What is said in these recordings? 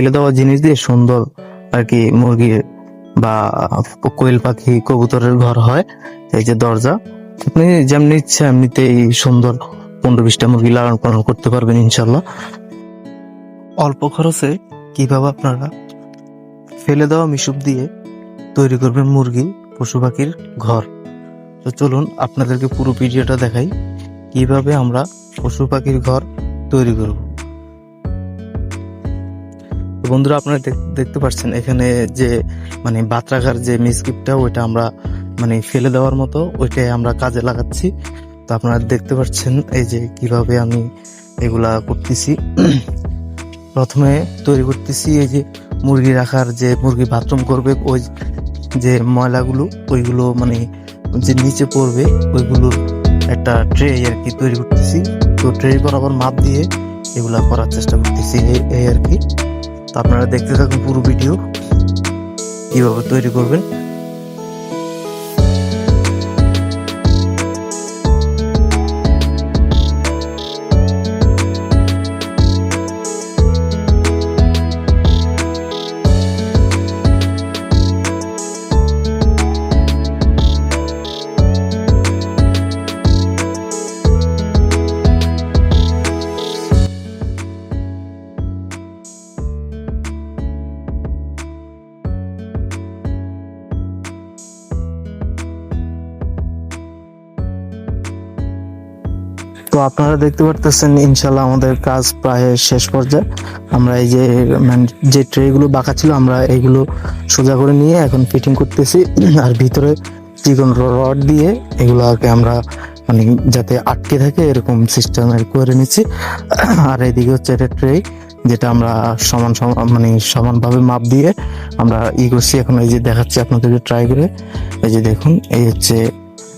ফেলে দেওয়া জিনিস দিয়ে সুন্দর আর কি মুরগির বা কোয়েল পাখি কবুতরের ঘর হয়। এই যে দরজা, আপনি যেমনি ইচ্ছা এমনিতেই সুন্দর 15-20টা মুরগি লালন পালন করতে পারবেন ইনশাল্লাহ। অল্প খরচে কিভাবে আপনারা ফেলে দেওয়া মিশুক দিয়ে তৈরি করবেন মুরগি পশু পাখির ঘর, তো চলুন আপনাদেরকে পুরো ভিডিওটা দেখাই কিভাবে আমরা পশু পাখির ঘর তৈরি করব। তো বন্ধুরা, আপনারা দেখতে পাচ্ছেন এখানে যে মানে বাতরাঘার যে মিসকিপটা ওইটা আমরা মানে ফেলে দেওয়ার মতো ওইটাই আমরা কাজে লাগাচ্ছি। তো আপনারা দেখতে পাচ্ছেন এই যে কিভাবে আমি এগুলা করতেছি। প্রথমে তৈরি করতেছি এই যে মুরগি রাখার, যে মুরগি বাথরুম করবে ওই যে ময়লাগুলো ওইগুলো মানে যে নিচে পড়বে ওইগুলোর একটা ট্রে আর কি তৈরি করতেছি। তো ট্রে বরাবর মাপ দিয়ে এগুলা করার চেষ্টা করতেছি এই আর কি। তো আপনারা দেখতে থাকুন পুরো ভিডিও কিভাবে তৈরি করবেন। তো আপনারা দেখতে পারতেছেন ইনশাল্লাহ আমাদের কাজ প্রায় শেষ পর্যায়ে। আমরা এই যে যে ট্রেগুলো বাঁকা ছিল আমরা এইগুলো সোজা করে নিয়ে এখন ফিটিং করতেছি, আর ভিতরে চিকন রড দিয়ে এগুলোকে আমরা মানে যাতে আটকে থাকে এরকম সিস্টেম করে নিচ্ছি। আর এইদিকে হচ্ছে এটা ট্রে, যেটা আমরা সমান সমান মানে সমানভাবে মাপ দিয়ে আমরা করছি। এখন এই যে দেখাচ্ছি আপনাদেরকে ট্রাই করে। এই যে দেখুন, এই হচ্ছে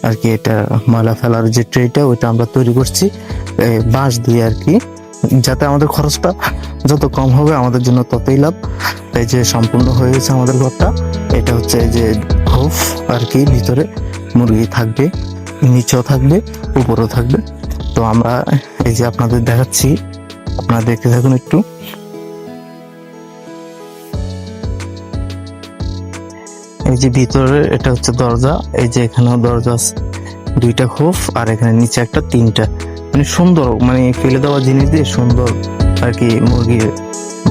আর কি এটা ময়লা ফেলার যে ট্রেটা ওইটা আমরা তৈরি করছি বাঁশ দিয়ে আর কি, যাতে আমাদের খরচটা যত কম হবে আমাদের জন্য ততই লাভ। এই যে সম্পূর্ণ হয়ে গেছে আমাদের ঘরটা। এটা হচ্ছে এই যে খোপ আর কি, ভিতরে মুরগি থাকবে, নিচেও থাকবে, উপরেও থাকবে। তো আমরা এই যে আপনাদের দেখাচ্ছি, আপনারা দেখতে থাকুন একটু। এই যে ভিতরে এটা হচ্ছে দরজা, এই যে এখানেও দরজা আছে, 2টা খোপ, আর এখানে নিচে একটা 3টা, মানে সুন্দর মানে ফেলে দেওয়া জিনিস দিয়ে সুন্দর আর কি মুরগির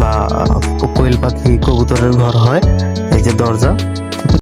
বা কোয়েল পাখি কবুতরের ঘর হয়। এই যে দরজা,